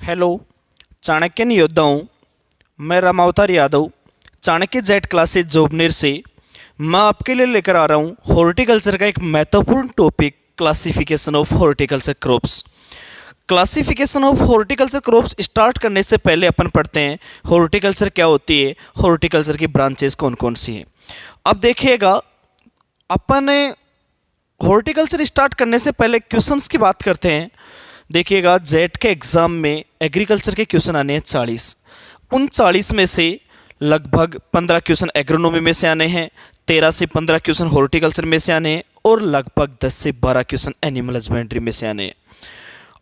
Hello, Chanakyan योद्धा हूँ। मैं रामावतार यादव, चाणक्य जेट क्लासेज जोबनेर से। मैं आपके लिए लेकर आ रहा हूँ हॉर्टिकल्चर का एक महत्वपूर्ण topic, classification of horticulture crops. Classification of horticulture crops start करने से पहले अपन पढ़ते हैं हॉर्टिकल्चर क्या होती है, हॉर्टिकल्चर की ब्रांचेस कौन कौन सी हैं। अब देखिएगा, अपन हॉर्टिकल्चर स्टार्ट करने से पहले क्वेश्चंस की बात करते हैं। देखिएगा, जेट के एग्ज़ाम में एग्रीकल्चर के क्वेश्चन आने हैं 40। उन 40 में से लगभग 15 क्वेश्चन एग्रोनॉमी में से आने हैं, 13 से 15 क्वेश्चन हॉर्टिकल्चर में से आने हैं और लगभग 10 से 12 क्वेश्चन एनिमल हस्बेंड्री में से आने हैं।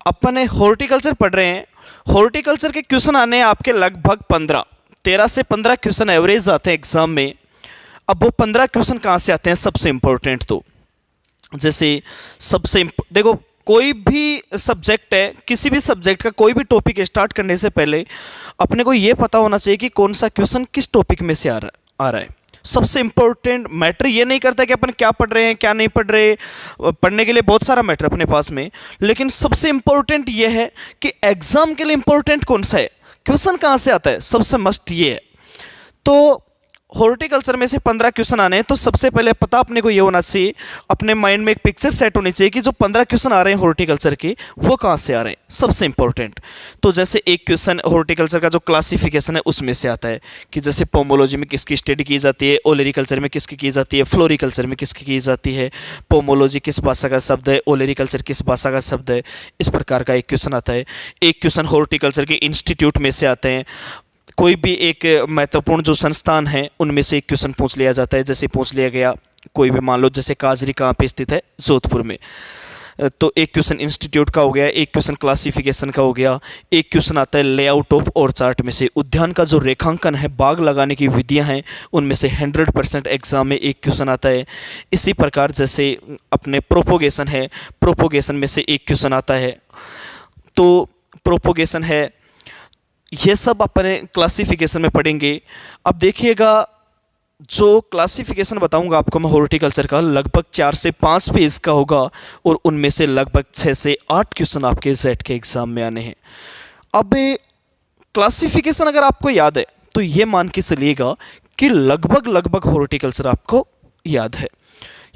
अपन हॉर्टिकल्चर पढ़ रहे हैं, हॉर्टिकल्चर के क्वेश्चन आने हैं आपके लगभग 13 से 15 क्वेश्चन एवरेज आते हैं एग्जाम में। अब वो 15 क्वेश्चन कहाँ से आते हैं? सबसे इंपॉर्टेंट तो जैसे देखो, कोई भी सब्जेक्ट है, किसी भी सब्जेक्ट का कोई भी टॉपिक स्टार्ट करने से पहले अपने को ये पता होना चाहिए कि कौन सा क्वेश्चन किस टॉपिक में से आ रहा है। सबसे इंपॉर्टेंट मैटर ये नहीं करता कि अपन क्या पढ़ रहे हैं क्या नहीं पढ़ रहे। पढ़ने के लिए बहुत सारा मैटर अपने पास में, लेकिन सबसे इंपॉर्टेंट ये है कि एग्जाम के लिए इंपॉर्टेंट कौन सा है, क्वेश्चन कहाँ से आता है, सबसे मस्ट ये है। तो हॉर्टिकल्चर में से 15 क्वेश्चन आने हैं, तो सबसे पहले पता अपने को ये होना चाहिए, अपने माइंड में एक पिक्चर सेट होनी चाहिए कि जो 15 क्वेश्चन आ रहे हैं हॉर्टिकल्चर के, वो कहाँ से आ रहे हैं, सबसे इंपॉर्टेंट। तो जैसे एक क्वेश्चन हॉर्टिकल्चर का जो क्लासिफिकेशन है उसमें से आता है कि जैसे पोमोलॉजी में किसकी स्टडी की जाती है, ओलेरिकल्चर में किसकी की जाती है, फ्लोरिकल्चर में किसकी की जाती है, पोमोलॉजी किस भाषा का शब्द है, ओलेरिकल्चर किस भाषा का शब्द है, इस प्रकार का एक क्वेश्चन आता है। एक क्वेश्चन हॉर्टिकल्चर के इंस्टीट्यूट में से आते हैं, कोई भी एक महत्वपूर्ण जो संस्थान है उनमें से एक क्वेश्चन पूछ लिया जाता है। जैसे पूछ लिया गया, कोई भी मान लो जैसे काजरी कहाँ पे स्थित है, जोधपुर में, तो एक क्वेश्चन इंस्टीट्यूट का हो गया, एक क्वेश्चन क्लासिफिकेशन का हो गया, एक क्वेश्चन आता है लेआउट ऑफ और चार्ट में से, उद्यान का जो रेखांकन है, बाग लगाने की विधियां हैं, उनमें से 100% एग्जाम में एक क्वेश्चन आता है। इसी प्रकार जैसे अपने प्रोपोगेशन है, प्रोपोगेशन में से एक क्वेश्चन आता है। तो प्रोपोगेशन है, ये सब अपने क्लासिफिकेशन में पढ़ेंगे। अब देखिएगा, जो क्लासिफिकेशन बताऊंगा आपको मैं हॉर्टिकल्चर का, लगभग 4 से 5 पेज का होगा और उनमें से लगभग 6 से 8 क्वेश्चन आपके जेट के एग्जाम में आने हैं। अब क्लासिफिकेशन अगर आपको याद है तो ये मान के चलिएगा कि लगभग हॉर्टिकल्चर आपको याद है।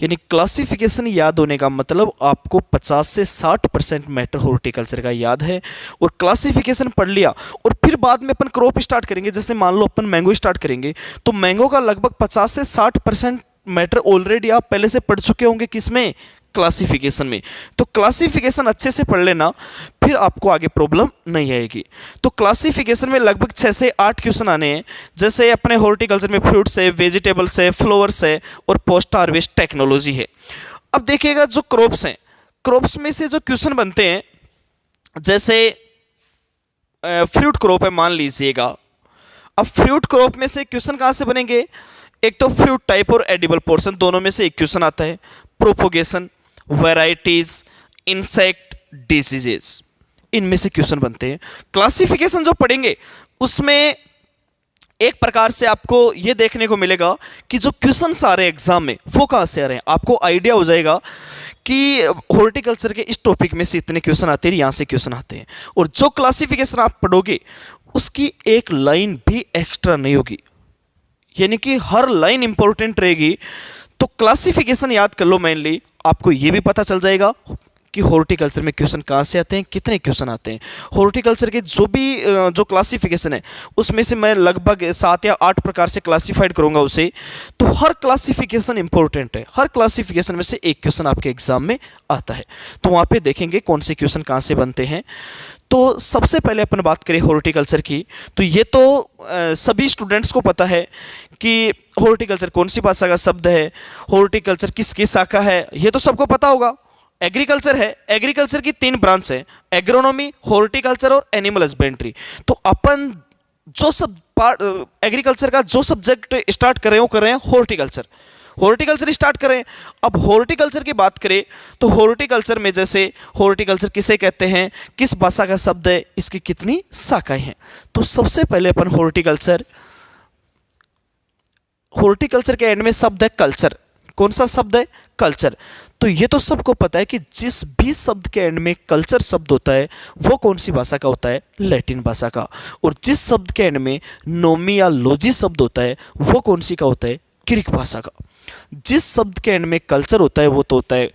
यानी क्लासिफिकेशन याद होने का मतलब आपको 50 से 60% मैटर हॉर्टिकल्चर का याद है। और क्लासिफिकेशन पढ़ लिया और फिर बाद में अपन क्रॉप स्टार्ट करेंगे, जैसे मान लो अपन मैंगो स्टार्ट करेंगे, तो मैंगो का लगभग 50 से 60% मैटर ऑलरेडी आप पहले से पढ़ चुके होंगे, किसमें? क्लासिफिकेशन में। तो क्लासिफिकेशन अच्छे से पढ़ लेना, फिर आपको आगे प्रॉब्लम नहीं आएगी। तो क्लासिफिकेशन में लगभग 6 से 8 क्वेश्चन आने हैं। जैसे अपने हॉर्टिकल्चर में फ्रूट्स है, वेजिटेबल्स है, फ्लावर्स है और पोस्ट हार्वेस्ट टेक्नोलॉजी है। अब देखिएगा, जो क्रॉप्स हैं, क्रॉप्स में से जो क्वेश्चन बनते हैं, जैसे फ्रूट क्रॉप है मान लीजिएगा। अब फ्रूट क्रॉप में से क्वेश्चन कहाँ से बनेंगे? एक तो फ्रूट टाइप और एडिबल पोर्शन, दोनों में से एक क्वेश्चन आता है। प्रोपोगेशन, वैराइटीज, इंसेक्ट, डिजीजेस, इनमें से क्वेश्चन बनते हैं। क्लासिफिकेशन जो पढ़ेंगे उसमें एक प्रकार से आपको यह देखने को मिलेगा कि जो क्वेश्चंस आ रहे हैं एग्जाम में वो कहां से आ रहे हैं। आपको आइडिया हो जाएगा कि हॉर्टिकल्चर के इस टॉपिक में से इतने क्वेश्चन आते हैं, यहां से क्वेश्चन आते हैं। और जो क्लासिफिकेशन आप पढ़ोगे उसकी एक लाइन भी एक्स्ट्रा नहीं होगी, यानी कि हर लाइन इंपॉर्टेंट रहेगी। तो क्लासिफिकेशन याद कर लो मेनली, आपको यह भी पता चल जाएगा कि हॉर्टिकल्चर में क्वेश्चन कहाँ से आते हैं, कितने क्वेश्चन आते हैं। हॉर्टिकल्चर के जो क्लासिफिकेशन है उसमें से मैं लगभग 7 या 8 प्रकार से क्लासिफाइड करूंगा उसे। तो हर क्लासिफिकेशन इंपॉर्टेंट है, हर क्लासिफिकेशन में से एक क्वेश्चन आपके एग्जाम में आता है। तो वहाँ पे देखेंगे कौन से क्वेश्चन कहाँ से बनते हैं। तो सबसे पहले अपन बात करें हॉर्टिकल्चर की, तो ये तो सभी स्टूडेंट्स को पता है कि हॉर्टिकल्चर कौन सी भाषा का शब्द है, हॉर्टिकल्चर किसकी शाखा है, ये तो सबको पता होगा। एग्रीकल्चर है, एग्रीकल्चर की 3 ब्रांच है, एग्रोनॉमी, हॉर्टिकल्चर और एनिमल हस्बेंड्री। तो अपन जो सब एग्रीकल्चर का जो सब्जेक्ट स्टार्ट कर रहे हैं वो कर रहे हैं हॉर्टिकल्चर स्टार्ट करें। अब हॉर्टिकल्चर की बात करें तो हॉर्टिकल्चर में जैसे हॉर्टिकल्चर किसे कहते हैं, किस भाषा का शब्द है, इसकी कितनी शाखाएं हैं। तो सबसे पहले अपन हॉर्टिकल्चर के एंड में शब्द है कल्चर। कौन सा शब्द है? कल्चर। तो ये तो सबको पता है कि जिस भी शब्द के एंड में कल्चर शब्द होता है वो कौन सी भाषा का होता है, लैटिन भाषा का। और जिस शब्द के एंड में नोमी या लॉजी शब्द होता है वो कौन सी का होता है, ग्रीक भाषा का। जिस शब्द के एंड में कल्चर होता है वो तो होता है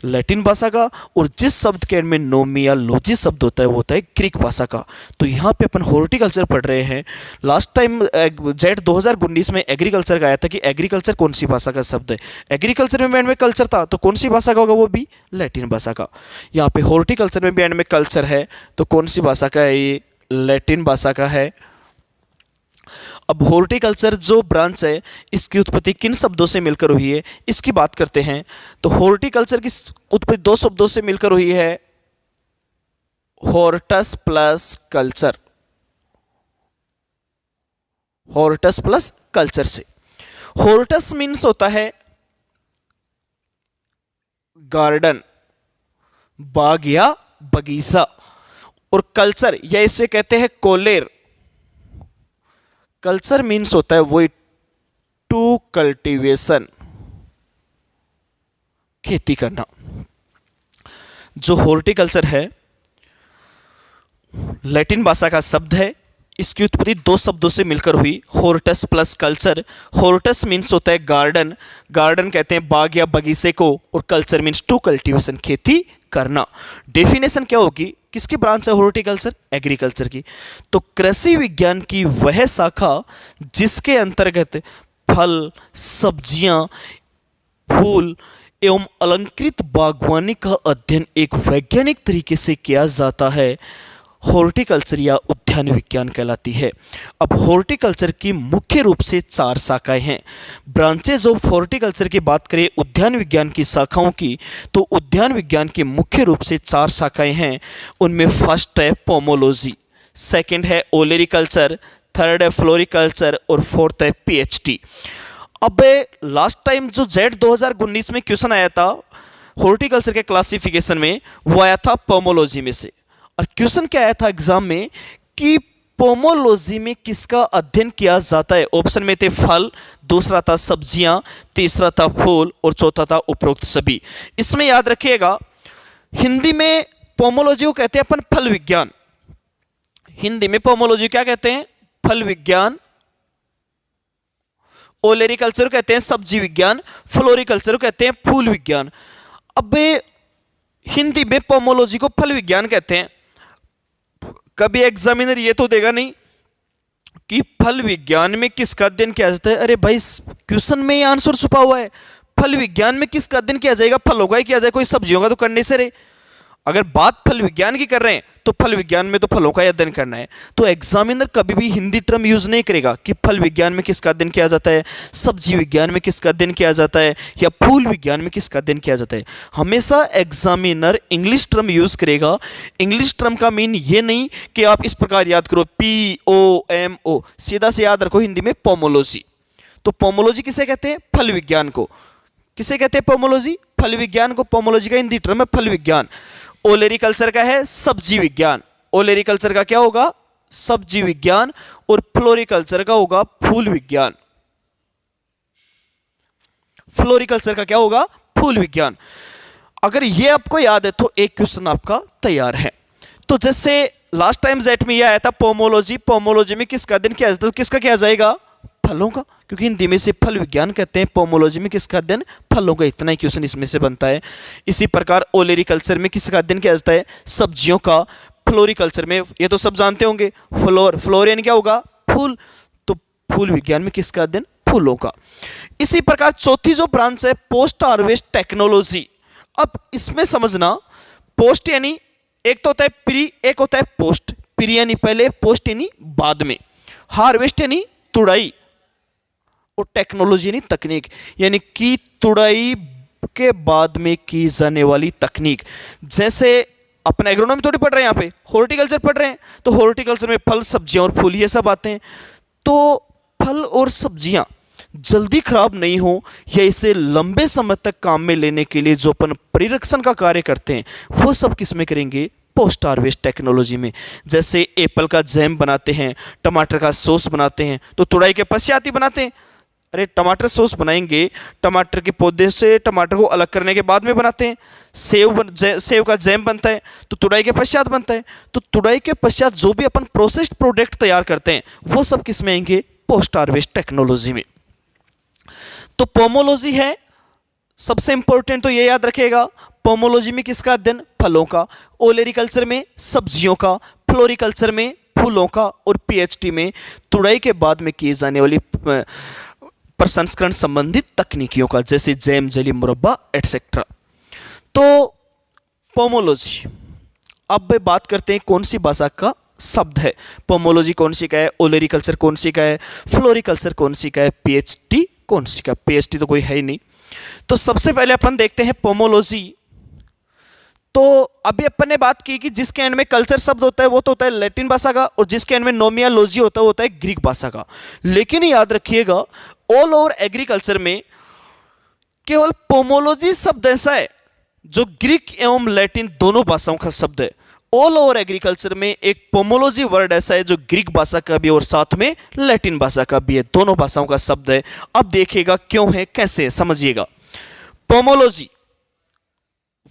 लैटिन भाषा का, और जिस शब्द के एंड में नोमी या लॉजी शब्द होता है वो होता है ग्रीक भाषा का। तो यहाँ पे अपन हॉर्टिकल्चर पढ़ रहे हैं। लास्ट टाइम जेट 2019 में एग्रीकल्चर का आया था कि एग्रीकल्चर कौन सी भाषा का शब्द है। एग्रीकल्चर में एंड में कल्चर था तो कौन सी भाषा का होगा, वो भी लैटिन भाषा का। यहाँ पे हॉर्टिकल्चर में भी एंड में कल्चर है तो कौन सी भाषा का है, ये लैटिन भाषा का है। अब हॉर्टिकल्चर जो ब्रांच है इसकी उत्पत्ति किन शब्दों से मिलकर हुई है इसकी बात करते हैं। तो हॉर्टिकल्चर की उत्पत्ति दो शब्दों से मिलकर हुई है, Hortus plus culture. Hortus plus culture से। हॉर्टस मीन्स होता है गार्डन, बाग या बगीचा, और कल्चर या इसे कहते हैं कोलेर। कल्चर मीन्स होता है वही टू कल्टीवेशन, खेती करना। जो हॉर्टिकल्चर है लैटिन भाषा का शब्द है, इसकी उत्पत्ति दो शब्दों से मिलकर हुई, Hortus plus culture. Hortus means होता है गार्डन, गार्डन कहते हैं बाग या बगीचे को, और कल्चर मीन्स टू कल्टीवेशन, खेती करना। डेफिनेशन क्या होगी, किसकी ब्रांच है हॉर्टिकल्चर, एग्रीकल्चर की। तो कृषि विज्ञान की वह शाखा जिसके अंतर्गत फल, सब्जियां, फूल एवं अलंकृत बागवानी का अध्ययन एक वैज्ञानिक तरीके से किया जाता है, हॉर्टिकल्चर या उद्यान विज्ञान कहलाती है। अब हॉर्टिकल्चर की मुख्य रूप से 4 शाखाएं हैं। ब्रांचेज ऑफ हॉर्टिकल्चर की बात करें उद्यान विज्ञान की शाखाओं की, तो उद्यान विज्ञान की मुख्य रूप से 4 शाखाएं हैं। उनमें फर्स्ट है पोमोलॉजी, सेकंड है ओलेरिकल्चर, थर्ड है फ्लोरिकल्चर और फोर्थ है पीएचटी। अब लास्ट टाइम जो जेट 2019 में क्वेश्चन आया था हॉर्टिकल्चर के क्लासिफिकेशन में, वो आया था पोमोलॉजी में से। और क्वेश्चन क्या आया था एग्जाम में कि पोमोलॉजी में किसका अध्ययन किया जाता है। ऑप्शन में थे फल, दूसरा था सब्जियां, तीसरा था फूल और चौथा था उपरोक्त सभी। इसमें याद रखिएगा हिंदी में पोमोलॉजी को कहते हैं अपन फल विज्ञान। हिंदी में पोमोलॉजी क्या कहते हैं, फल विज्ञान। ओलेरिकल्चर कहते हैं सब्जी विज्ञान, फ्लोरिकल्चर कहते हैं फूल विज्ञान। अब हिंदी में पोमोलॉजी को फल विज्ञान कहते हैं। कभी एग्जामिनर ये तो देगा नहीं कि फल विज्ञान में किसका अध्ययन किया जाता है। अरे भाई क्वेश्चन में ही आंसर छुपा हुआ है, फल विज्ञान में किसका अध्ययन किया जाएगा, फलों का ही किया जाए, कोई सब्जियों का तो करने से रहे। अगर बात फल विज्ञान की कर रहे हैं तो फल विज्ञान में तो फलों का अध्ययन करना है। तो एग्जामिनर कभी भी हिंदी टर्म यूज नहीं करेगा कि फल विज्ञान में किसका अध्ययन किया जाता है, सब्जी विज्ञान में किसका अध्ययन किया जाता है, या फूल विज्ञान में किसका अध्ययन किया जाता है। हमेशा एग्जामिनर इंग्लिश टर्म यूज करेगा। इंग्लिश टर्म का मीन ये नहीं कि आप इस प्रकार याद करो POMO, सीधा से याद रखो हिंदी में पोमोलॉजी। तो पोमोलॉजी किसे कहते हैं, फल विज्ञान को। किसे कहते हैं पोमोलॉजी, फल विज्ञान को। पोमोलॉजी का हिंदी टर्म है फल विज्ञान। ओलेरिकल्चर का है सब्जी विज्ञान। ओलेरिकल्चर का क्या होगा, सब्जी विज्ञान। और फ्लोरिकल्चर का होगा फूल विज्ञान। फ्लोरिकल्चर का क्या होगा, फूल विज्ञान। अगर ये आपको याद है तो एक क्वेश्चन आपका तैयार है। तो जैसे लास्ट टाइम जेट में ये आया था पोमोलॉजी, पोमोलॉजी में किसका अध्ययन किया जाता है, किसका किया जाएगा, फलों का, क्योंकि हिंदी में से फल विज्ञान कहते हैं। पोमोलॉजी में किसका अध्ययन, फलों का। इतना ही क्वेश्चन इसमें से बनता है। इसी प्रकार ओलेरिकल्चर में किसका अध्ययन किया जाता है, सब्जियों का। फ्लोरिकल्चर में ये तो सब जानते होंगे, फ्लोर यानी क्या होगा, फूल। तो फूल विज्ञान में किसका अध्ययन, फूलों का। इसी प्रकार चौथी जो ब्रांच है पोस्ट हार्वेस्ट टेक्नोलॉजी। अब इसमें समझना, पोस्ट यानी एक तो होता है प्री, एक होता है पोस्ट। प्री यानी पहले, पोस्ट यानी बाद में। हार्वेस्ट यानी तुड़ाई, और टेक्नोलॉजी यानी तकनीक, यानी कि तुड़ाई के बाद में की जाने वाली तकनीक। जैसे अपन एग्रोनॉमी थोड़ी पढ़ रहे हैं, यहाँ पे हॉर्टिकल्चर पढ़ रहे हैं, तो हॉर्टिकल्चर में फल, सब्जियां और फूल ये सब आते हैं। तो फल और सब्जियां जल्दी खराब नहीं हो या इसे लंबे समय तक काम में लेने के लिए जो अपन परिरक्षण का कार्य करते हैं, वो सब किस में करेंगे, पोस्ट हार्वेस्ट टेक्नोलॉजी में। जैसे एप्पल का जैम बनाते हैं, टमाटर का सॉस बनाते हैं, तो तुड़ाई के पश्चात ही बनाते हैं। अरे टमाटर सॉस बनाएंगे, टमाटर के पौधे से टमाटर को अलग करने के बाद में बनाते हैं। सेव का जैम बनता है तो तुड़ाई के पश्चात बनता है। तो तुड़ाई के पश्चात जो भी अपन प्रोसेस्ड प्रोडक्ट तैयार करते हैं वो सब किस में आएंगे? पोस्ट हार्वेस्ट टेक्नोलॉजी में। तो पोमोलॉजी है सबसे इंपॉर्टेंट, तो ये याद रखिएगा। पोमोलॉजी में किसका अध्ययन? फलों का। ओलेरिकल्चर में सब्जियों का, फ्लोरिकल्चर में फूलों का, और पीएचडी में तुड़ाई के बाद में किए जाने वाली प्रसंस्करण संबंधित तकनीकियों का, जैसे जैम, जेली, मुरब्बा एटसेट्रा। तो पोमोलॉजी। अब बात करते हैं कौन सी भाषा का शब्द है। पोमोलॉजी कौन सी का है? ओलेरिकल्चर कौन सी का है? फ्लोरिकल्चर कौन सी का है? पीएचडी कौन सी का? पीएचडी तो कोई है ही नहीं। तो सबसे पहले अपन देखते हैं पोमोलॉजी। तो अभी अपन ने बात की कि जिसके एंड में कल्चर शब्द होता है वो तो होता है लैटिन भाषा का, और जिसके एंड में नोमियोलॉजी होता है वो होता है ग्रीक भाषा का। लेकिन याद रखिएगा ऑल ओवर एग्रीकल्चर में केवल पोमोलॉजी शब्द ऐसा है जो ग्रीक एवं लैटिन दोनों भाषाओं का शब्द है। ऑल ओवर एग्रीकल्चर में एक पोमोलॉजी वर्ड ऐसा है जो ग्रीक भाषा का भी और साथ में लैटिन भाषा का भी है, दोनों भाषाओं का शब्द है। अब देखिएगा क्यों है, कैसे है, समझिएगा। पोमोलॉजी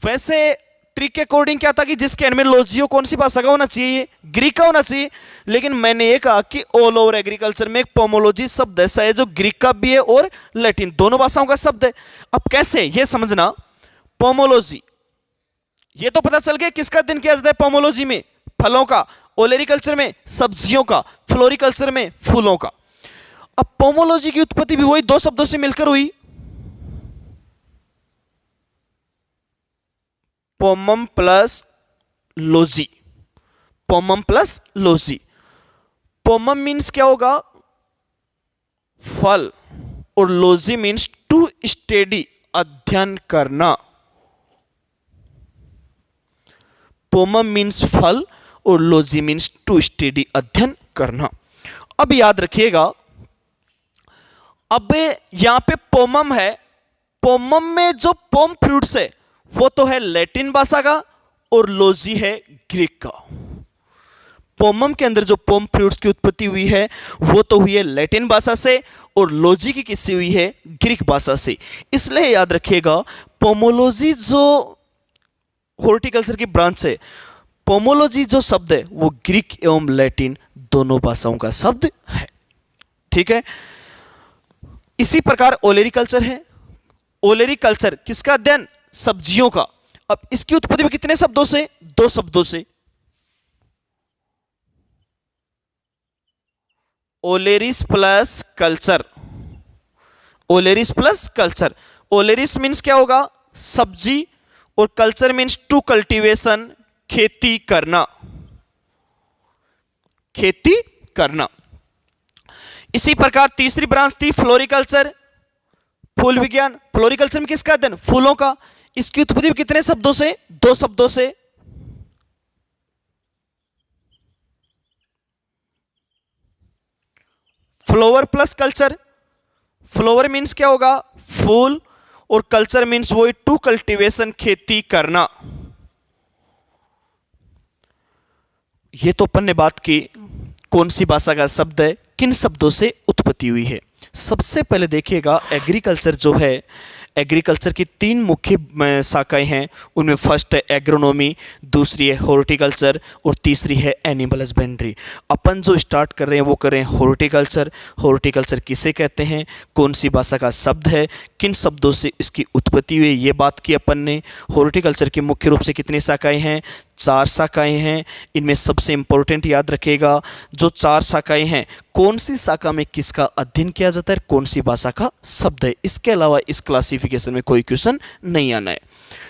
वैसे ट्रिक के अकॉर्डिंग क्या था कि जिसके एंड में लॉजियो कौन सी भाषा का होना चाहिए? ग्रीक का होना चाहिए। लेकिन मैंने ये कहा कि ऑल ओवर एग्रीकल्चर में एक पोमोलॉजी शब्द ऐसा है जो ग्रीक का भी है और लैटिन दोनों भाषाओं का शब्द है। अब कैसे ये समझना, पोमोलॉजी ये तो पता चल गया किसका अध्ययन किया जाता है पोमोलॉजी में? फलों का। ओलेरिकल्चर में सब्जियों का, फ्लोरिकल्चर में फूलों का। अब पोमोलॉजी की उत्पत्ति भी वही दो शब्दों से मिलकर हुई, pomum plus logy. Pomum plus logy. Pomum means क्या होगा? फल, और लॉजी मीन्स टू स्टडी, अध्ययन करना। पोमम मीन्स फल और लॉजी मीन्स टू स्टडी, अध्ययन करना। अब याद रखिएगा, अब यहां पे पोमम है, पोमम में जो पोम फ्रूट्स है वो तो है लैटिन भाषा का और लॉजी है ग्रीक का। पोमम के अंदर जो पोम फ्रूट्स की उत्पत्ति हुई है वो तो हुई है लैटिन भाषा से, और लॉजी की किससे हुई है? ग्रीक भाषा से। इसलिए याद रखिएगा पोमोलॉजी जो हॉर्टिकल्चर की ब्रांच है, पोमोलॉजी जो शब्द है वो ग्रीक एवं लैटिन दोनों भाषाओं का शब्द है। ठीक है। इसी प्रकार ओलेरिकल्चर है। ओलेरिकल्चर किसका अध्ययन? सब्जियों का। अब इसकी उत्पत्ति भी कितने शब्दों से? दो शब्दों से। Oleris plus culture. Oleris plus culture. Oleris means क्या होगा? सब्जी, और कल्चर मीन्स टू कल्टीवेशन, खेती करना। खेती करना। इसी प्रकार तीसरी ब्रांच थी फ्लोरिकल्चर, फूल विज्ञान। फ्लोरिकल्चर में किसका अध्ययन? फूलों का। इसकी उत्पत्ति कितने शब्दों से? दो शब्दों से। Flower plus culture. Flower means क्या होगा? फूल, और कल्चर मीन्स वही टू कल्टीवेशन, खेती करना। ये तो अपन ने बात की कौन सी भाषा का शब्द है, किन शब्दों से उत्पत्ति हुई है। सबसे पहले देखिएगा एग्रीकल्चर जो है, एग्रीकल्चर की तीन मुख्य शाखाएं हैं। उनमें फर्स्ट है एग्रोनॉमी, दूसरी है हॉर्टिकल्चर, और तीसरी है एनिमल हस्बेंड्री। अपन जो स्टार्ट कर रहे हैं वो कर रहे हैं हॉर्टिकल्चर। हॉर्टिकल्चर किसे कहते हैं, कौन सी भाषा का शब्द है, किन शब्दों से इसकी उत्पत्ति हुई, ये बात की अपन ने। हॉर्टिकल्चर की मुख्य रूप से कितनी शाखाएं हैं? 4 शाखाएं हैं। इनमें सबसे इंपॉर्टेंट याद रखिएगा, जो 4 शाखाएं हैं कौन सी शाखा में किसका अध्ययन किया जाता है, कौन सी भाषा का शब्द है। इसके अलावा इस क्लासिफिकेशन में कोई क्वेश्चन नहीं आना है।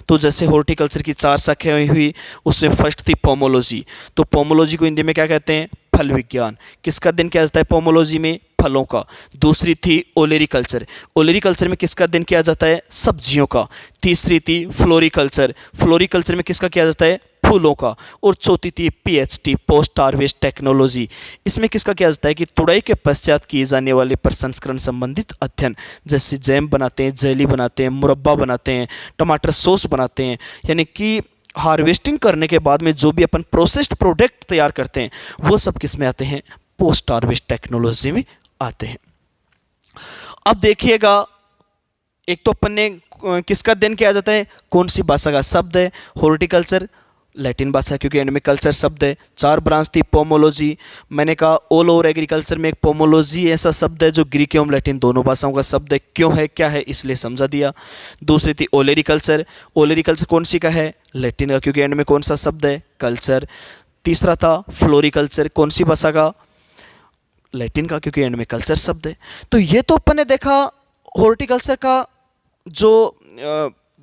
तो जैसे हॉर्टिकल्चर की 4 शाखाएं हुई, उसमें फर्स्ट थी पोमोलॉजी। तो पोमोलॉजी को हिंदी में क्या कहते हैं? फल विज्ञान। किसका अध्ययन किया जाता है पोमोलॉजी में? फलों का। दूसरी थी ओलेरिकल्चर। ओलेरिकल्चर में किसका अध्ययन किया जाता है? सब्जियों का। तीसरी थी फ्लोरिकल्चर। फ्लोरिकल्चर में किसका किया जाता है? फूलों का। और चौथी थी पीएचटी, पोस्ट हार्वेस्ट टेक्नोलॉजी। इसमें किसका किया जाता है कि तुड़ाई के पश्चात किए जाने वाले प्रसंस्करण संबंधित अध्ययन, जैसे जैम बनाते हैं, जेली बनाते हैं, मुरब्बा बनाते हैं, टमाटर सॉस बनाते हैं, यानी कि हार्वेस्टिंग करने के बाद में जो भी अपन प्रोसेस्ड प्रोडक्ट तैयार करते हैं वो सब किस में आते हैं? पोस्ट हार्वेस्ट टेक्नोलॉजी में आते हैं। अब देखिएगा, एक तो अपन ने किसका अध्ययन किया जाता है, कौन सी भाषा का शब्द है, हॉर्टिकल्चर लैटिन भाषा क्योंकि एंड में कल्चर शब्द है। 4 ब्रांच थी, पोमोलॉजी, मैंने कहा ऑल ओवर एग्रीकल्चर में एक पोमोलॉजी ऐसा शब्द है जो ग्रीक एवं लैटिन दोनों भाषाओं का शब्द है, क्यों है क्या है इसलिए समझा दिया। दूसरी थी ओलेरिकल्चर, ओलेरिकल्चर कौन सी का है, लैटिन का क्योंकि एंड में कौन सा शब्द है, कल्चर। तीसरा था फ्लोरिकल्चर, कौन सी भाषा का, लैटिन का क्योंकि एंड में कल्चर शब्द है। तो ये तो अपन ने देखा हॉर्टिकल्चर का जो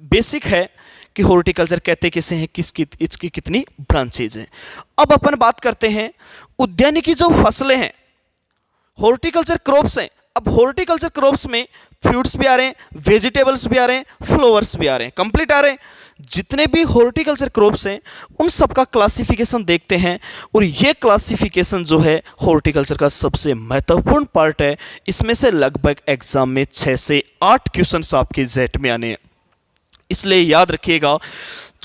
बेसिक है कि हॉर्टिकल्चर कहते किसे हैं, किसकी इसकी कितनी ब्रांचेज हैं। अब अपन बात करते हैं उद्यानिकी जो फसलें हैं, हॉर्टिकल्चर क्रॉप्स हैं। अब हॉर्टिकल्चर क्रॉप्स में फ्रूट्स भी आ रहे हैं, वेजिटेबल्स भी आ रहे हैं, फ्लावर्स भी आ रहे हैं, कंप्लीट आ रहे हैं। जितने भी हॉर्टिकल्चर क्रॉप्स हैं उन सब का क्लासिफिकेशन देखते हैं, और ये क्लासिफिकेशन जो है हॉर्टिकल्चर का सबसे महत्वपूर्ण पार्ट है। इसमें से लगभग एग्जाम में 6 से 8 क्वेश्चंस आपके जेट में आने हैं, इसलिए याद रखिएगा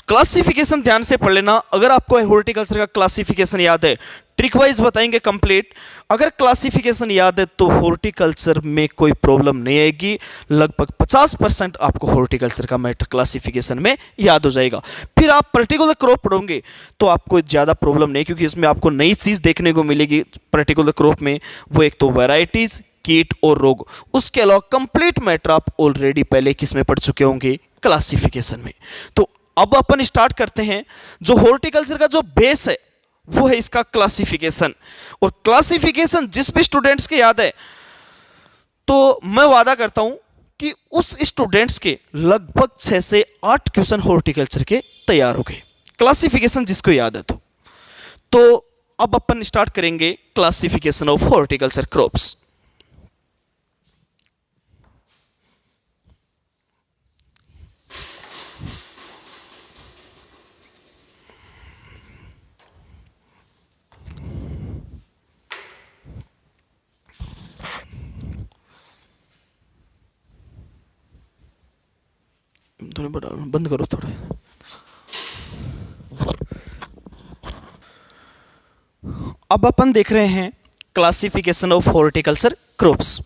क्लासिफिकेशन ध्यान से पढ़ लेना। अगर आपको हॉर्टिकल्चर का क्लासिफिकेशन याद है, ट्रिक वाइज बताएंगे कंप्लीट, अगर क्लासिफिकेशन याद है तो हॉर्टिकल्चर में कोई प्रॉब्लम नहीं आएगी। लगभग 50% आपको हॉर्टिकल्चर का मैटर क्लासिफिकेशन में याद हो जाएगा। फिर आप पर्टिकुलर क्रॉप पढ़ोगे तो आपको ज़्यादा प्रॉब्लम नहीं, क्योंकि इसमें आपको नई चीज़ देखने को मिलेगी पर्टिकुलर क्रॉप में, वो एक तो वैरायटीज, कीट और रोग। उसके अलावा कंप्लीट मैटर आप ऑलरेडी पहले किस में पढ़ चुके होंगे, क्लासिफिकेशन में। तो अब अपन स्टार्ट करते हैं। जो हॉर्टिकल्चर का जो बेस है वो है इसका क्लासिफिकेशन, और क्लासिफिकेशन जिस भी स्टूडेंट्स के याद है तो मैं वादा करता हूं कि उस स्टूडेंट्स के लगभग 6 से 8 क्वेश्चन हॉर्टिकल्चर के तैयार हो गए, क्लासिफिकेशन जिसको याद है तो अब अपन स्टार्ट करेंगे क्लासिफिकेशन ऑफ हॉर्टिकल्चर क्रॉप्स। थोड़ा बंद करो थोड़ा। अब अपन देख रहे हैं क्लासिफिकेशन ऑफ हॉर्टिकल्चर क्रॉप्स।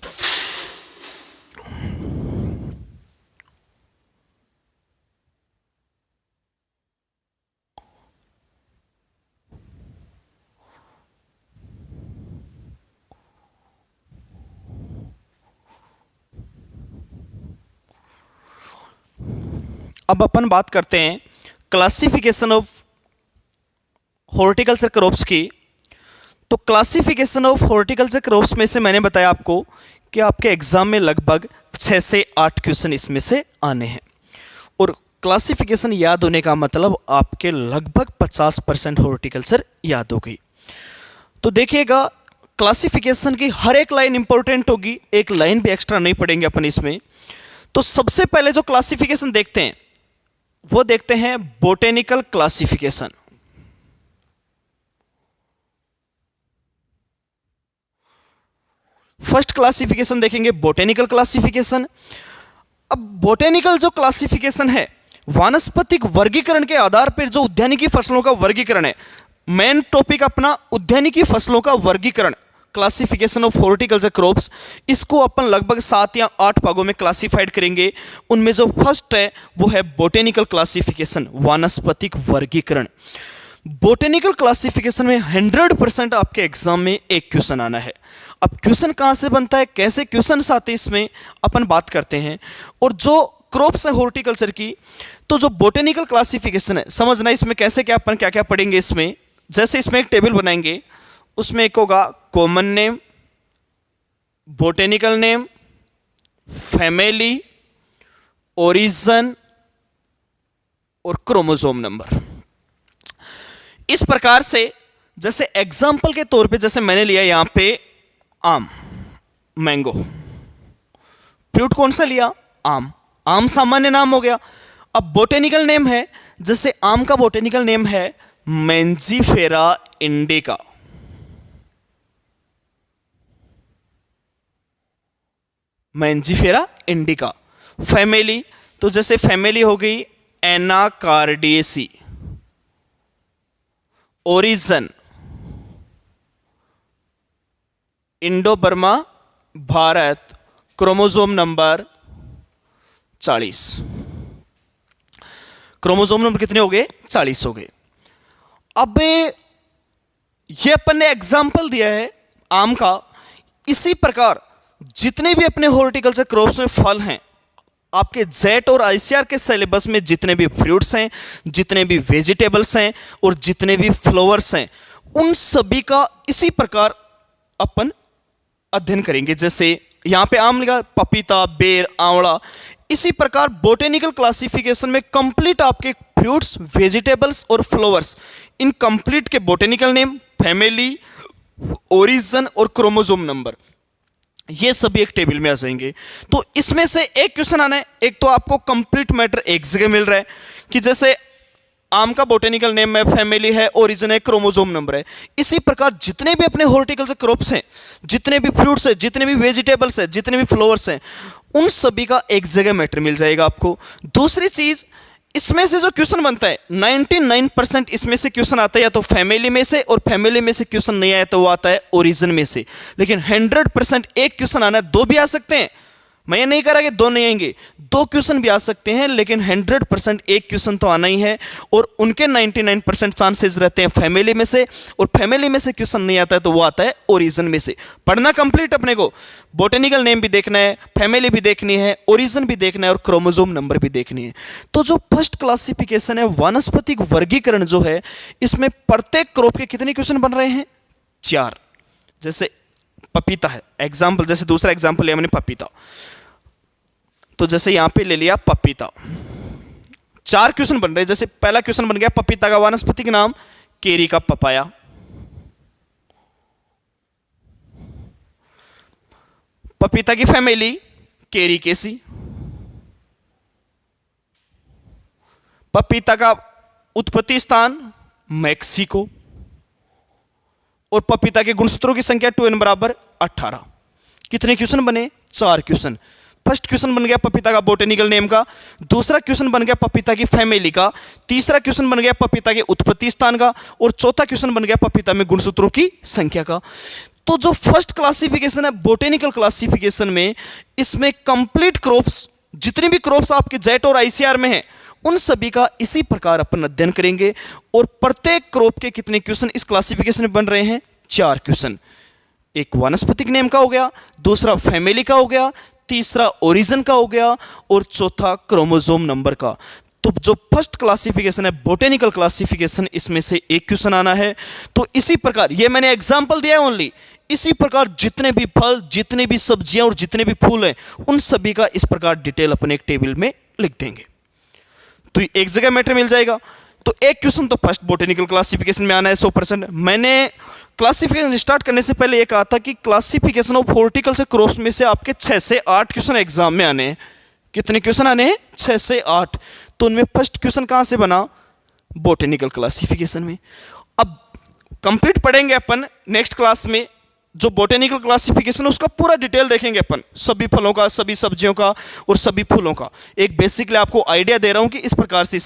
अब अपन बात करते हैं क्लासिफिकेशन ऑफ हॉर्टिकल्चर क्रॉप्स की। तो क्लासिफिकेशन ऑफ हॉर्टिकल्चर क्रॉप्स में से मैंने बताया आपको कि आपके एग्जाम में लगभग 6 से 8 क्वेश्चन इसमें से आने हैं, और क्लासिफिकेशन याद होने का मतलब आपके लगभग 50% हॉर्टिकल्चर याद हो गई। तो देखिएगा क्लासिफिकेशन की हर एक लाइन इंपॉर्टेंट होगी, एक लाइन भी एक्स्ट्रा नहीं पढ़ेंगे अपन इसमें। तो सबसे पहले जो क्लासिफिकेशन देखते हैं वो देखते हैं बोटेनिकल क्लासिफिकेशन। फर्स्ट क्लासिफिकेशन देखेंगे बोटेनिकल क्लासिफिकेशन। अब बोटेनिकल जो क्लासिफिकेशन है, वानस्पतिक वर्गीकरण के आधार पर जो उद्यानिकी फसलों का वर्गीकरण है, मेन टॉपिक अपना उद्यानिकी फसलों का वर्गीकरण, क्लासिफिकेशन ऑफ हॉर्टिकल्चर क्रॉप्स। इसको अपन लगभग 7 या 8 भागों में क्लासिफाइड करेंगे। उनमें जो फर्स्ट है वो है बोटेनिकल क्लासिफिकेशन, वानस्पतिक वर्गीकरण। बोटेनिकल क्लासिफिकेशन में 100% आपके एग्जाम में एक क्वेश्चन आना है। अब क्वेश्चन कहां से बनता है, कैसे क्वेश्चन आते हैं, इसमें अपन बात करते हैं। और जो क्रॉप्स है हॉर्टिकल्चर की, तो जो बोटेनिकल क्लासिफिकेशन है, समझना इसमें कैसे क्या अपन क्या क्या पढ़ेंगे इसमें। जैसे इसमें एक टेबल बनाएंगे, उसमें एक होगा common name, botanical name, family, origin और क्रोमोसोम नंबर। इस प्रकार से जैसे एग्जाम्पल के तौर पे जैसे मैंने लिया यहां पे आम, मैंगो, फ्रूट कौन सा लिया, आम, आम सामान्य नाम हो गया। अब बोटेनिकल नेम है, जैसे आम का बोटेनिकल नेम है Mangifera indica, Mangifera indica. Family, तो जैसे फैमिली हो गई Anacardiaceae. Origin Indo Burma Bharat, chromosome number 40। Chromosome number कितने हो गए? 40 हो गए। अब ये अपन ने एग्जाम्पल दिया है आम का। इसी प्रकार जितने भी अपने हॉर्टिकल्चर क्रॉप्स में फल हैं, आपके जेट और आईसीआर के सिलेबस में जितने भी फ्रूट्स हैं, जितने भी वेजिटेबल्स हैं और जितने भी फ्लावर्स हैं, उन सभी का इसी प्रकार अपन अध्ययन करेंगे। जैसे यहां पे आम लिखा, पपीता, बेर, आंवला। इसी प्रकार बोटेनिकल क्लासिफिकेशन में कंप्लीट आपके फ्रूट्स, वेजिटेबल्स और फ्लावर्स, इन कंप्लीट के बोटेनिकल नेम, फैमिली, ओरिजिन और क्रोमोसोम नंबर, ये सभी एक टेबल में आ जाएंगे। तो इसमें से एक क्वेश्चन आना है। एक तो आपको कंप्लीट मैटर एक जगह मिल रहा है कि जैसे आम का बोटेनिकल नेम है, फैमिली है, ओरिजिन है, क्रोमोसोम नंबर है। इसी प्रकार जितने भी अपने हॉर्टिकल्चर क्रॉप्स हैं, जितने भी फ्रूट्स हैं, जितने भी वेजिटेबल्स हैं, जितने भी फ्लावर्स हैं, उन सभी का एक जगह मैटर मिल जाएगा आपको। दूसरी चीज, इसमें से जो क्वेश्चन बनता है 99% इसमें से क्वेश्चन आता है या तो फैमिली में से, और फैमिली में से क्वेश्चन नहीं आया तो वो आता है ओरिजिन में से। लेकिन 100% एक क्वेश्चन आना है। दो भी आ सकते हैं, मैं ये नहीं कह रहा कि दो नहीं आएंगे, दो क्वेश्चन भी आ सकते हैं, लेकिन 100% एक क्वेश्चन तो आना ही है। और उनके 99% चांसेस रहते हैं फैमिली में से, और फैमिली में से क्वेश्चन नहीं आता है तो वो आता है ओरिजिन में से। पढ़ना कंप्लीट अपने को, बोटेनिकल नेम भी देखना है, फैमिली भी देखनी है, ओरिजिन भी देखना है और क्रोमोसोम नंबर भी देखनी है। तो जो फर्स्ट क्लासिफिकेशन है, वानस्पतिक वर्गीकरण जो है, इसमें प्रत्येक क्रॉप के कितने क्वेश्चन बन रहे हैं? 4। जैसे पपीता है एग्जाम्पल, जैसे दूसरा एग्जाम्पल लिया मैंने पपीता, तो जैसे यहां पे ले लिया पपीता, 4 क्वेश्चन बन रहे हैं। जैसे पहला क्वेश्चन बन गया, पपीता का वानस्पतिक नाम केरी का पपाया। पपीता की फैमिली केरी केसी। पपीता का उत्पत्ति स्थान मैक्सिको। और पपीता के गुणसूत्रों की संख्या 2n बराबर 18। कितने क्वेश्चन बने? 4 क्वेश्चन। फर्स्ट क्वेश्चन बन गया पपीता का बोटेनिकल नेम का, दूसरा क्वेश्चन बन गया पपीता की फैमिली का, तीसरा क्वेश्चन बन गया पपीता के उत्पत्ति स्थान का, और चौथा क्वेश्चन बन गया पपीता में गुणसूत्रों की संख्या का। तो जो फर्स्ट क्लासिफिकेशन है बोटेनिकल क्लासिफिकेशन में, इसमें कंप्लीट क्रॉप्स, जितनी भी क्रॉप्स आपके जेट और आईसीआर में है, उन सभी का इसी प्रकार अपन अध्ययन करेंगे। और प्रत्येक क्रॉप के कितने क्वेश्चन इस क्लासिफिकेशन में बन रहे हैं? 4 क्वेश्चन। एक वानस्पतिक नेम का हो गया, दूसरा फैमिली का हो गया, तीसरा ओरिजिन का हो गया, और चौथा क्रोमोसोम नंबर का। तो जो फर्स्ट क्लासिफिकेशन है बोटेनिकल क्लासिफिकेशन, इसमें से एक क्वेश्चन आना है। तो इसी प्रकार, ये मैंने एग्जांपल दिया है ओनली, इसी प्रकार जितने भी फल, जितने भी सब्जियां और जितने भी फूल हैं, उन सभी का इस प्रकार डिटेल अपन एक टेबल में लिख देंगे, तो एक जगह मैटर मिल जाएगा। तो एक क्वेश्चन तो फर्स्ट बोटेनिकल क्लासिफिकेशन में आना है 100%। मैंने क्लासिफिकेशन स्टार्ट करने से पहले ये कहा था कि क्लासिफिकेशन ऑफ हॉर्टिकल्चर क्रॉप्स में से आपके 6 से 8 क्वेश्चन एग्जाम में आने हैं। कितने क्वेश्चन आने हैं? 6 से 8। तो उनमें फर्स्ट क्वेश्चन कहां से बना? बोटेनिकल क्लासिफिकेशन में। अब कंप्लीट पढ़ेंगे अपन नेक्स्ट क्लास में, जो बोटेनिकल क्लासिफिकेशन उसका पूरा डिटेल देखेंगे अपन, सभी फलों का, सभी सब्जियों का और सभी फूलों का। एक बेसिकली आपको आइडिया दे रहा हूं कि इस प्रकार से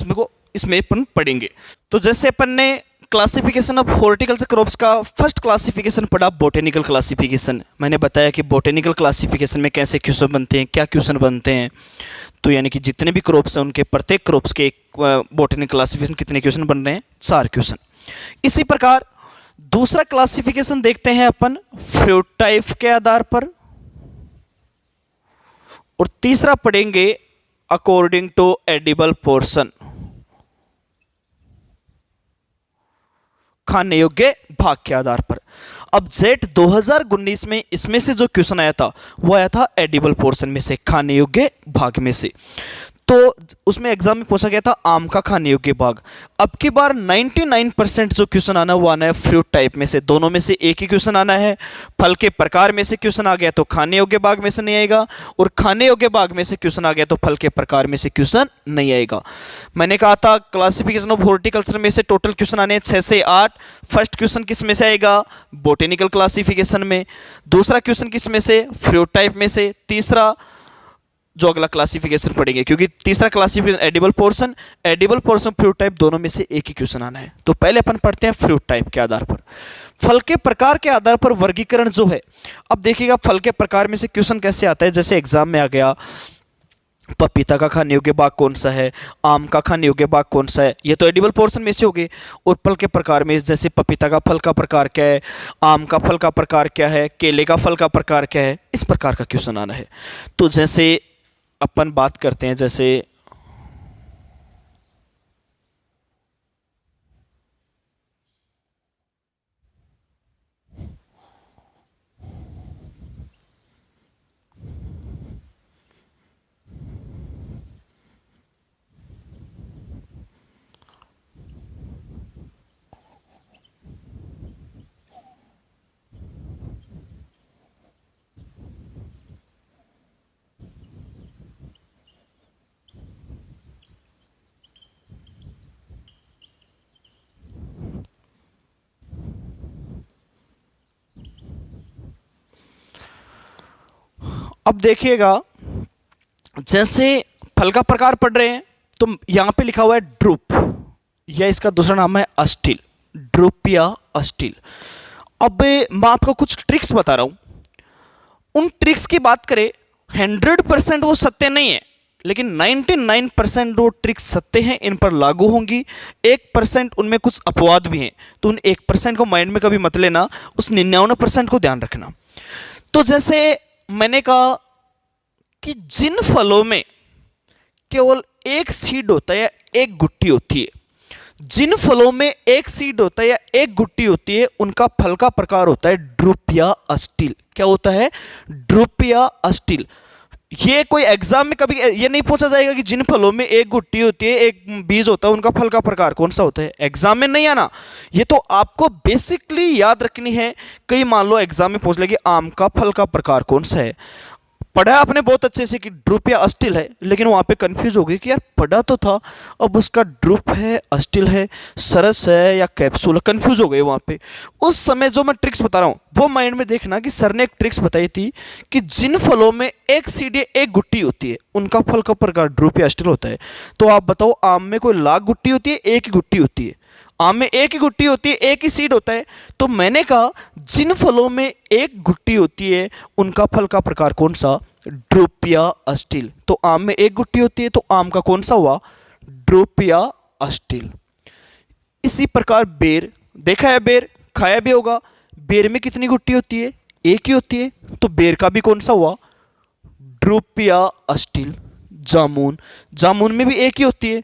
इसमें अपन पढ़ेंगे। तो जैसे अपन ने क्लासिफिकेशन ऑफ हॉर्टिकल्चर क्रॉप्स का फर्स्ट क्लासिफिकेशन पढ़ा, बोटेनिकल क्लासिफिकेशन। मैंने बताया कि बोटेनिकल क्लासिफिकेशन में कैसे क्वेश्चन बनते हैं, क्या क्वेश्चन बनते हैं। तो यानी कि जितने भी क्रॉप्स हैं उनके प्रत्येक क्रॉप्स के बोटेनिकल क्लासिफिकेशन कितने क्वेश्चन बन रहे हैं? 4 क्वेश्चन। इसी प्रकार दूसरा क्लासिफिकेशन देखते हैं अपन फ्रूट टाइप के आधार पर, और तीसरा पढ़ेंगे अकॉर्डिंग टू एडिबल पोर्शन, खाने योग्य भाग के आधार पर। अब जेट 2019 में इसमें से जो क्वेश्चन आया था वो आया था एडिबल पोर्शन में से, खाने योग्य भाग में से। तो उसमें एग्जाम में पूछा गया था आम का खाने योग्य भाग। अब की बार 99% जो क्वेश्चन आना वो आना है फ्रूट टाइप में से, दोनों में से एक ही क्वेश्चन आना है। फल के प्रकार में से क्वेश्चन आ गया तो खाने योग्य भाग में से नहीं आएगा, और खाने योग्य भाग में से क्वेश्चन आ गया तो फल के प्रकार में से क्वेश्चन नहीं आएगा। मैंने कहा था क्लासिफिकेशन ऑफ हॉर्टिकल्चर में से टोटल क्वेश्चन आने हैं 6 से 8। फर्स्ट क्वेश्चन किस में से आएगा? बोटेनिकल क्लासिफिकेशन में। दूसरा क्वेश्चन किस में से? फ्रूट टाइप में से। तीसरा जो अगला क्लासिफिकेशन पढ़ेंगे, क्योंकि तीसरा classification edible portion fruit type, दोनों में से एक ही क्वेश्चन आना है। तो पहले अपन पढ़ते हैं फ्रूट टाइप के आधार पर, फल के प्रकार के आधार पर वर्गीकरण जो है। अब देखिएगा फल के प्रकार में से क्वेश्चन कैसे आता है, जैसे एग्जाम में आ गया पपीता का खाने योग्य भाग कौन सा है, आम का खाने योग्य भाग कौन सा है, ये तो एडिबल पोर्शन में से हो गए। और फल के प्रकार में जैसे पपीता का फल का प्रकार क्या है, आम का फल का प्रकार क्या है, केले का फल का प्रकार क्या है, इस प्रकार का क्वेश्चन आना है। तो जैसे अपन बात करते हैं, जैसे अब देखिएगा, जैसे फल का प्रकार पढ़ रहे हैं तो यहां पे लिखा हुआ है ड्रूप, या इसका दूसरा नाम है अस्टिल, ड्रूप या अस्टिल। अब मैं आपको कुछ ट्रिक्स बता रहा हूं, उन ट्रिक्स की बात करें 100% वो सत्य नहीं है, लेकिन 99% वो ट्रिक्स सत्य हैं, इन पर लागू होंगी। 1% उनमें कुछ अपवाद भी हैं, तो उन 1% को माइंड में कभी मत लेना, उस 99% को ध्यान रखना। तो जैसे मैंने कहा कि जिन फलों में केवल एक सीड होता है या एक गुट्टी होती है, जिन फलों में एक सीड होता है या एक गुट्टी होती है, उनका फल का प्रकार होता है ड्रूप या अस्टिल। क्या होता है? ड्रूप या अस्टिल। ये कोई एग्जाम में कभी ये नहीं पूछा जाएगा कि जिन फलों में एक गुट्टी होती है एक बीज होता है, उनका फल का प्रकार कौन सा होता है, एग्जाम में नहीं आना। ये तो आपको बेसिकली याद रखनी है। कई मान लो एग्जाम में पूछ ले कि आम का फल का प्रकार कौन सा है, पढ़ा आपने बहुत अच्छे से कि ड्रूप या अस्टिल है, लेकिन वहां पे कंफ्यूज हो गई कि यार पढ़ा तो था, अब उसका ड्रूप है, अस्टिल है, सरस है या कैप्सूल है, कंफ्यूज हो गए वहां पे। उस समय जो मैं ट्रिक्स बता रहा हूं वो माइंड में देखना कि सर ने एक ट्रिक्स बताई थी कि जिन फलों में एक सीड या एक गुट्टी होती है, उनका फल का प्रकार ड्रूप या अस्टिल होता है। तो आप बताओ, आम में कोई लाख गुट्टी होती है, एक ही गुट्टी होती है? आम में एक ही गुट्टी होती है, एक ही सीड होता है। तो मैंने कहा जिन फलों में एक गुट्टी होती है, उनका फल का प्रकार कौन सा? ड्रूप या अस्टिल। तो आम में एक गुट्टी होती है, तो आम का कौन सा हुआ? ड्रूप या अस्टिल। इसी प्रकार बेर, देखा है बेर, खाया भी होगा। बेर में कितनी गुट्टी होती है? एक ही होती है, तो बेर का भी कौन सा हुआ? ड्रूप या अस्टिल। जामुन, जामुन में भी एक ही होती है।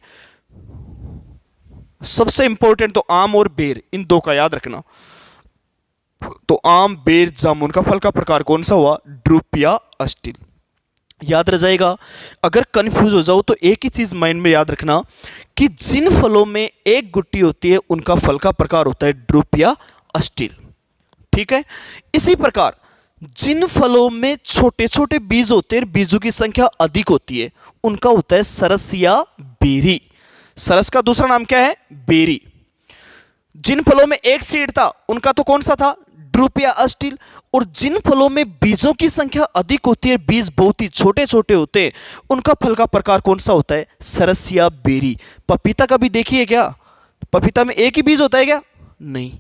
सबसे इंपॉर्टेंट तो आम और बेर, इन दो का याद रखना। तो आम, बेर, जामुन का फल का प्रकार कौन सा हुआ? ड्रूप या अस्टिल। याद रह जाएगा। अगर कंफ्यूज हो जाओ तो एक ही चीज माइंड में याद रखना कि जिन फलों में एक गुट्टी होती है, उनका फल का प्रकार होता है ड्रूप या अस्टिल। ठीक है। इसी प्रकार जिन फलों में छोटे छोटे बीज होते हैं, बीजों की संख्या अधिक होती है, उनका होता है सरस या बेरी। सरस का दूसरा नाम क्या है? बेरी। जिन फलों में एक सीड था, उनका तो कौन सा था? ड्रूप या अस्टिल। और जिन फलों में बीजों की संख्या अधिक होती है, बीज बहुत ही छोटे छोटे होते हैं, उनका फल का प्रकार कौन सा होता है? सरस या बेरी। पपीता का भी देखिए, क्या पपीता में एक ही बीज होता है क्या? नहीं,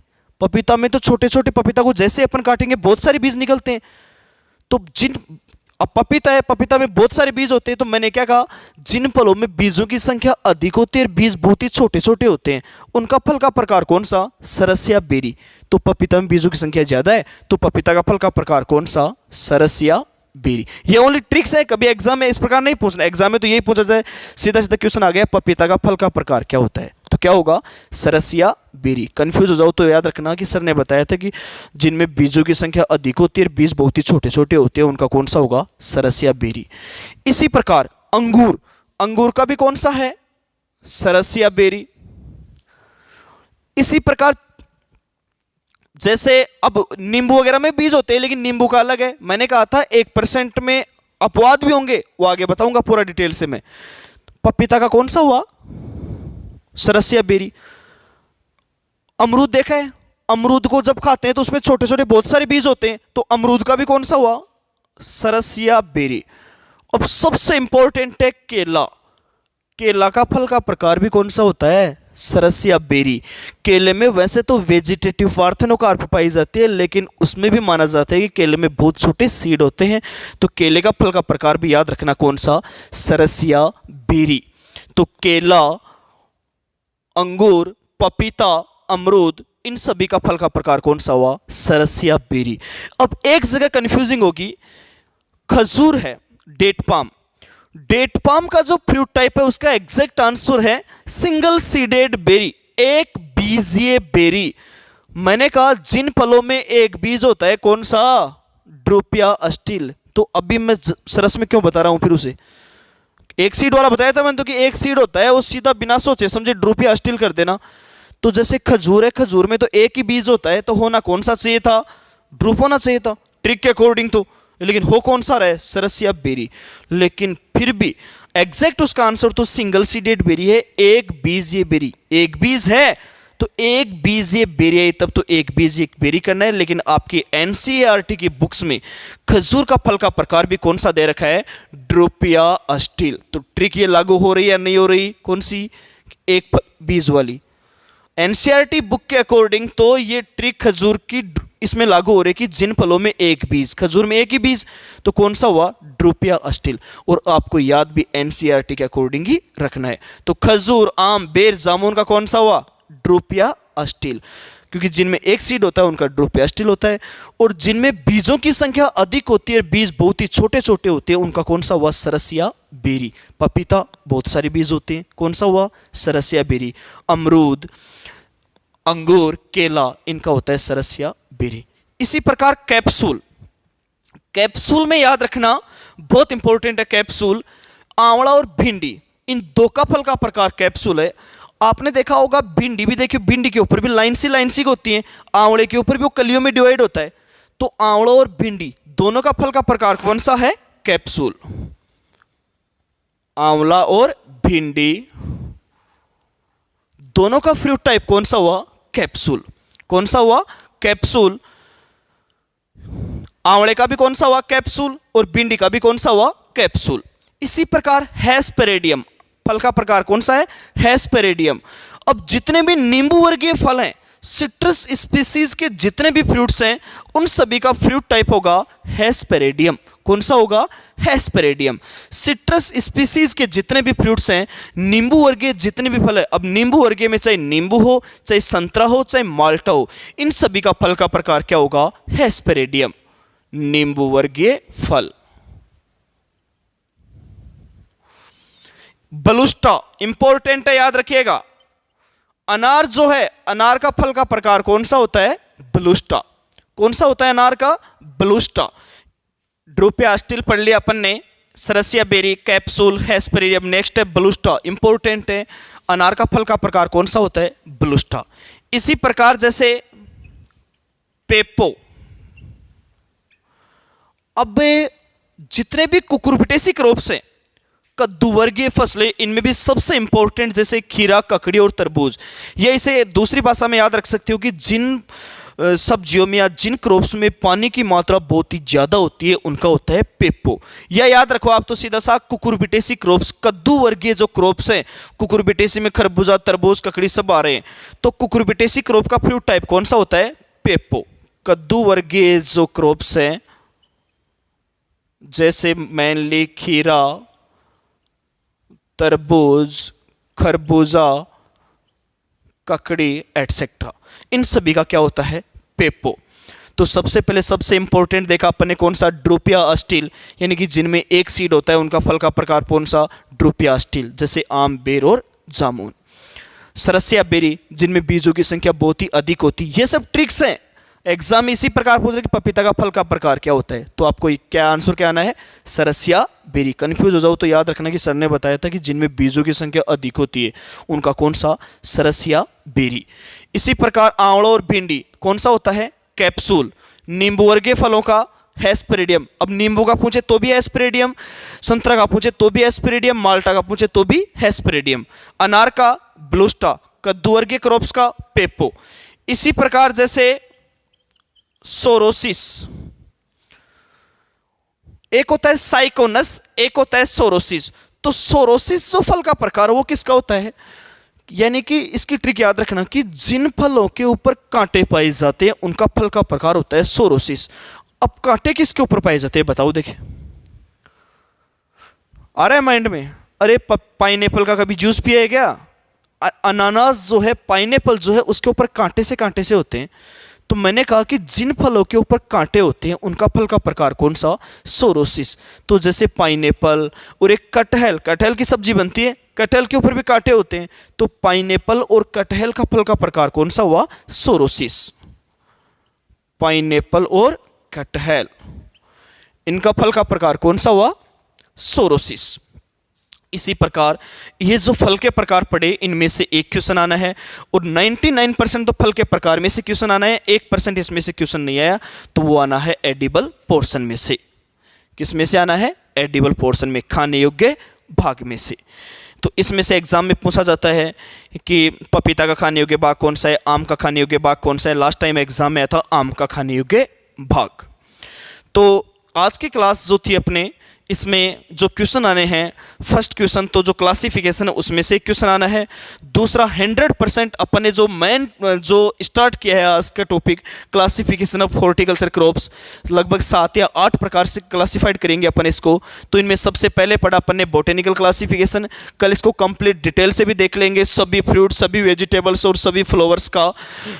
पपीता में तो छोटे छोटे पपीता को जैसे अपन काटेंगे बहुत सारे बीज निकलते हैं। तो अब पपीता है, पपीता में बहुत सारे बीज होते हैं। तो मैंने क्या कहा? जिन फलों में बीजों की संख्या अधिक होती है, बीज बहुत ही छोटे छोटे होते हैं, उनका फल का प्रकार कौन सा? सरस या बेरी। तो पपीता में बीजों की संख्या ज्यादा है, तो पपीता का फल का प्रकार कौन सा? सरस या बेरी। ये ओनली ट्रिक्स है, कभी एग्जाम में इस प्रकार नहीं पूछना। एग्जाम में तो यही पूछा जाए, सीधा सीधा क्वेश्चन आ गया, पपीता का फल का प्रकार क्या होता है? तो क्या होगा? सरस या बेरी। कंफ्यूज हो जाओ तो याद रखना कि सर ने बताया था कि जिनमें बीजों की संख्या अधिक होती है, बीज बहुत ही छोटे छोटे होते हैं, उनका कौन सा होगा? सरस या बेरी। इसी प्रकार अंगूर, अंगूर का भी कौन सा है? सरस या बेरी। इसी प्रकार जैसे अब नींबू वगैरह में बीज होते हैं, लेकिन नींबू का अलग है। मैंने कहा था 1% में अपवाद भी होंगे, वो आगे बताऊंगा पूरा डिटेल से मैं। पपीता का कौन सा हुआ? सरस या बेरी। अमरूद देखा है, अमरूद को जब खाते हैं तो उसमें छोटे छोटे बहुत सारे बीज होते हैं, तो अमरूद का भी कौन सा हुआ? सरस या बेरी। अब सबसे इंपॉर्टेंट है केला। केला का फल का प्रकार भी कौन सा होता है? सरसिया बेरी। केले में वैसे तो वेजिटेटिव पार्थेनोकार्प पाई जाती है, लेकिन उसमें भी माना जाता है कि केले में बहुत छोटे सीड होते हैं। तो केले का फल का प्रकार भी याद रखना कौन सा? सरसिया बेरी। तो केला, अंगूर, पपीता, अमरूद, इन सभी का फल का प्रकार कौन सा हुआ? सरसिया बेरी। अब एक जगह कंफ्यूजिंग होगी, खजूर है, डेट पाम। डेट पाम का जो फ्रूट टाइप है उसका एग्जैक्ट आंसर है सिंगल सीडेड बेरी, एक बीजीय बेरी। मैंने कहा जिन फलों में एक बीज होता है कौन सा? ड्रूपिया अस्टिल। तो अभी मैं सरस में क्यों बता रहा हूं फिर उसे? एक सीड वाला बताया था मैंने तो कि एक सीड होता है, वो सीधा बिना सोचे समझे ड्रूपिया अस्टिल कर देना। तो जैसे खजूर है, खजूर में तो एक ही बीज होता है, तो होना कौन सा चाहिए था? ड्रूप होना चाहिए था ट्रिक के अकॉर्डिंग तो, लेकिन हो कौन सा रहा है? सरसिया बेरी। लेकिन फिर भी एग्जैक्ट उसका आंसर तो सिंगल सीडेड बेरी है, एक बीजीय बेरी। एक बीज है तो एक बीजीय बेरी है, तब तो एक बीजीय बेरी करना है। लेकिन आपकी एनसीईआरटी की बुक्स में खजूर का फल का प्रकार भी कौन सा दे रखा है? ड्रूपिया अस्टिल। तो ट्रिक ये लागू हो रही है या नहीं हो रही? कौन सी? एक बीज वाली। एनसीईआरटी बुक के अकॉर्डिंग तो ये ट्रिक खजूर की इसमें लागू हो रही है कि जिन फलों में एक बीज, खजूर में एक ही बीज, तो कौन सा हुआ? ड्रूपिया अस्टिल। और आपको याद भी एनसीईआरटी के अकॉर्डिंग ही रखना है। तो खजूर, आम, बेर, जामुन का कौन सा हुआ? ड्रूपिया अस्टिल। क्योंकि जिनमें एक सीड होता है उनका ड्रूपिया अस्टिल होता है, और जिनमें बीजों की संख्या अधिक होती है, बीज बहुत ही छोटे छोटे होते हैं, उनका कौन सा हुआ? सरसिया बेरी। पपीता बहुत सारे बीज होते हैं, कौन सा हुआ? सरसिया बेरी। अमरूद, अंगूर, केला, इनका होता है सरसिया बेरी। इसी प्रकार कैप्सूल। कैप्सूल में याद रखना बहुत इंपॉर्टेंट है कैप्सूल। आंवला और भिंडी, इन दो का फल का प्रकार कैप्सूल है। आपने देखा होगा भिंडी भी, देखिए भिंडी के ऊपर भी लाइन सी होती है, आंवले के ऊपर भी वो कलियों में डिवाइड होता है। तो आंवला और भिंडी दोनों का फल का प्रकार कौन सा है? कैप्सूल। आंवला और भिंडी दोनों का फ्रूट टाइप कौन सा हुआ? कैप्सूल। कौन सा हुआ? कैप्सूल। आंवले का भी कौन सा हुआ? कैप्सूल। और भिंडी का भी कौन सा हुआ? कैप्सूल। इसी प्रकार हेस्पेरेडियम, फल का प्रकार कौन सा है? हेस्पेरेडियम। अब जितने भी नींबू वर्गीय फल हैं, सिट्रस स्पीसीज के जितने भी फ्रूट्स हैं, उन सभी का फ्रूट टाइप होगा हेस्पेरेडियम। कौन सा होगा? हेस्पेरेडियम। सिट्रस स्पीसीज के जितने भी फ्रूट्स हैं, नींबू वर्गीय जितने भी फल है, अब नींबू वर्गीय में चाहे नींबू हो, चाहे संतरा हो, चाहे माल्टा हो, इन सभी का फल का प्रकार क्या होगा? हेस्पेरेडियम। नींबू वर्गीय फल। बलुस्टा इंपॉर्टेंट है, याद रखिएगा। अनार जो है, अनार का फल का प्रकार कौन सा होता है? बलुस्टा। कौन सा होता है अनार का? बलुस्टा। ड्रूपिया अस्टिल पढ़ लिया अपन ने, सरसिया बेरी, कैप्सूल, हेस्पेरेडियम। नेक्स्ट है बलुस्टा, इंपॉर्टेंट है। अनार का फल का प्रकार कौन सा होता है? बलुस्टा। इसी प्रकार जैसे पेपो। अब जितने भी कुकुरबिटेसी क्रॉप्स हैं, कद्दू वर्गीय फसलें, इनमें भी सबसे इंपॉर्टेंट जैसे खीरा, ककड़ी और तरबूज। ये इसे दूसरी भाषा में याद रख सकते हो कि जिन सब्जियों में या जिन क्रॉप्स में पानी की मात्रा बहुत ही ज्यादा होती है, उनका होता है पेपो। या याद रखो आप तो सीधा सा कुकुरबिटेसी क्रॉप्स, कद्दू वर्गीय जो क्रॉप्स हैं, कुकुरबिटेसी में खरबूजा, तरबूज, ककड़ी सब आ रहे हैं, तो कुकुरबिटेसी क्रॉप का फ्रूट टाइप कौन सा होता है? पेपो। कद्दू वर्गीय जो क्रॉप्स हैं जैसे मेनली खीरा, तरबूज, खरबूजा, ककड़ी एटसेट्रा, इन सभी का क्या होता है? पेपो। तो सबसे पहले सबसे इंपॉर्टेंट देखा अपन ने कौन सा? ड्रूपिया अस्टिल, यानी कि जिनमें एक सीड होता है उनका फल का प्रकार कौन सा? ड्रूपिया अस्टिल, जैसे आम, बेर और जामुन। सरसिया बेरी, जिनमें बीजों की संख्या बहुत ही अधिक होती है। ये सब ट्रिक्स हैं, एग्जाम इसी प्रकार पूछ रहे कि पपीता का फल का प्रकार क्या होता है, तो आपको क्या आंसर क्या आना है? सरसिया बेरी। कंफ्यूज हो जाओ तो याद रखना कि सर ने बताया था कि जिनमें बीजों की संख्या अधिक होती है उनका कौन सा? सरसिया बेरी। इसी प्रकार आंवला और भिंडी कौन सा होता है? कैप्सूल। नींबू वर्गीय फलों का हेस्पेरेडियम। अब नींबू का पूछे तो भी हेस्पेरेडियम, संतरा का पूछे तो भी हेस्पेरेडियम, माल्टा का पूछे तो भी हेस्पेरेडियम। अनार का ब्लूस्टा, कद्दू वर्गीय क्रॉप्स का पेपो। इसी प्रकार जैसे सोरोसिस, एक होता है साइकोनस, एक होता है सोरोसिस। तो सोरोसिस जो फल का प्रकार वो किसका होता है, यानी कि इसकी ट्रिक याद रखना कि जिन फलों के ऊपर कांटे पाए जाते हैं उनका फल का प्रकार होता है सोरोसिस। अब कांटे किसके ऊपर पाए जाते हैं बताओ, देखिए आ रहा है माइंड में। अरे पाइनएप्पल का कभी जूस पिया है क्या? अनानास जो है, पाइनएप्पल जो है, उसके ऊपर कांटे से होते हैं। तो मैंने कहा कि जिन फलों के ऊपर कांटे होते हैं उनका फल का प्रकार कौन सा, सोरोसिस। तो जैसे पाइनएप्पल और एक कटहल, कटहल की सब्जी बनती है, कटहल के ऊपर भी कांटे होते हैं। तो पाइनएप्पल और कटहल का फल का प्रकार कौन सा हुआ, सोरोसिस। पाइनएप्पल और कटहल, इनका फल का प्रकार कौन सा हुआ, सोरोसिस। इसी प्रकार ये जो फल के प्रकार पड़े इनमें से एक क्वेश्चन आना है, और 99% तो फल के प्रकार में से क्वेश्चन आना है, 1% इसमें से क्वेश्चन नहीं आया, तो वो आना है एडिबल पोर्शन में से। किस में से आना है, एडिबल पोर्शन में, खाने योग्य भाग में से। तो इसमें से एग्जाम में पूछा जाता है कि पपीता का खाने योग्य भाग कौन सा है, आम का खाने योग्य भाग कौन सा है। लास्ट टाइम एग्जाम में आया था आम का खाने योग्य भाग। तो आज की क्लास जो थी अपने, इसमें जो क्वेश्चन आने हैं, फर्स्ट क्वेश्चन तो जो क्लासिफिकेशन है उसमें से क्वेश्चन आना है। दूसरा 100% अपन ने जो मेन जो स्टार्ट किया है आज का topic, classification of horticulture crops, लगभग 7 या 8 प्रकार से क्लासिफाइड करेंगे अपन इसको। तो इनमें सबसे पहले पढ़ा अपन ने बोटेनिकल क्लासिफिकेशन, कल इसको कंप्लीट डिटेल से भी देख लेंगे। सभी फ्रूट्स, सभी वेजिटेबल्स और सभी फ्लावर्स का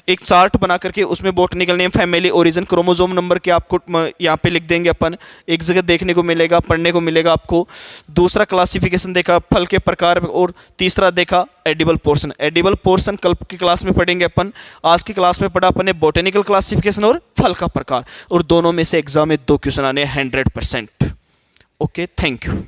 एक चार्ट बना करके उसमें botanical name, family, origin, chromosome number के आपको यहाँ पे लिख देंगे अपन, एक जगह देखने को मिलेगा, पढ़ने को मिलेगा आपको। दूसरा क्लासिफिकेशन देखा फल के प्रकार, और तीसरा देखा एडिबल पोर्शन। एडिबल पोर्शन कल की क्लास में पढ़ेंगे अपन। आज की क्लास में पढ़ा अपन ने बोटेनिकल क्लासिफिकेशन और फल का प्रकार, और दोनों में से एग्जाम में 2 क्वेश्चन आने 100%। Okay, thank you.